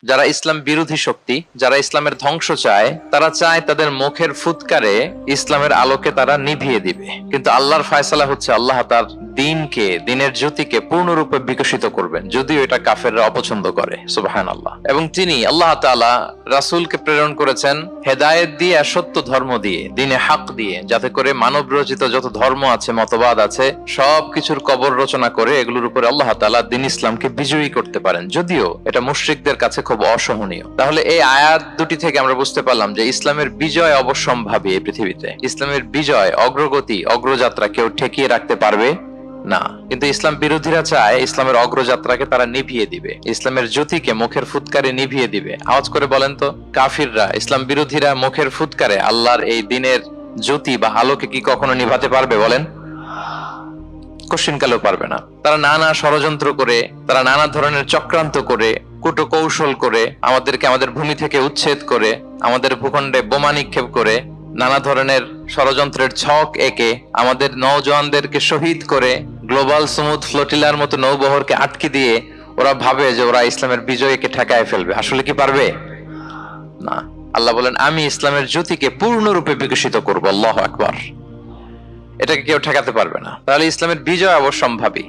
যারা ইসলাম বিরোধী শক্তি, যারা ইসলামের ধ্বংস চায়, তারা চায় তাদের মুখের ফুৎকারে ইসলামের আলোকে তারা নিভিয়ে দিবে। কিন্তু আল্লাহর ফায়সালা হচ্ছে আল্লাহ তার দিনকে, দিনের জ্যোতিকে পূর্ণরূপে বিকশিত করবেন, যদিও এটা কাফেররা অপছন্দ করে। সুবহানাল্লাহ। এবং তিনি আল্লাহ তাআলা রাসূলকে প্রেরণ করেছেন হেদায়েত দিয়ে আর সত্য ধর্ম দিয়ে, দ্বীনে হক দিয়ে, যাতে করে মানব রচিত যত ধর্ম আছে, মতবাদ আছে, সবকিছুর কবর রচনা করে এগুলোর উপরে আল্লাহ তাআলা দ্বীন ইসলামকে বিজয়ী করতে পারেন, যদিও এটা মুশরিকদের কাছে খুব অসহনীয়। তাহলে এই আয়াত দুটি থেকে আমরা বুঝতে পারলাম যে ইসলামের বিজয় অবশ্যম্ভাবী। এই পৃথিবীতে ইসলামের বিজয়, অগ্রগতি, অগ্রযাত্রা কেউ ঠেকিয়ে রাখতে পারবে না। কিন্তু ইসলাম বিরোধীরা চায় ইসলামের অগ্রযাত্রাকে তারা নিভিয়ে দিবে, ইসলামের জ্যোতিকে মুখের ফুৎকারে নিভিয়ে দিবে। আওয়াজ করে বলেন তো, কাফিররা, ইসলাম বিরোধীরা মুখের ফুৎকারে আল্লাহর এই দিনের জ্যোতি বা আলোকে কি কখনো নিভাতে পারবে? বলেন, কোশ্চিনকালেও পারবে না। তারা নানা ষড়যন্ত্র করে, তারা নানা ধরনের চক্রান্ত করে, কুটো কৌশল করে, আমাদেরকে আমাদের ভূমি থেকে উচ্ছেদ করে, আমাদের ভূখণ্ডে বোমা নিক্ষেপ করে, নানা ধরনের ষড়যন্ত্রের ছক এঁকে আমাদের নওজওয়ানদেরকে শহীদ করে, গ্লোবাল সমুদ ফ্লোটিলার মতো নৌবহরকে আটকে দিয়ে ওরা ভাবে যে ওরা ইসলামের বিজয়কে ঠেকায় ফেলবে। আসলে কি পারবে? না। আল্লাহ বলেন, আমি ইসলামের জ্যোতিকে পূর্ণরূপে বিকশিত করবো। আল্লাহু আকবার। এটাকে কেউ ঠেকাতে পারবে না। তাহলে ইসলামের বিজয় অবশ্যম্ভাবী।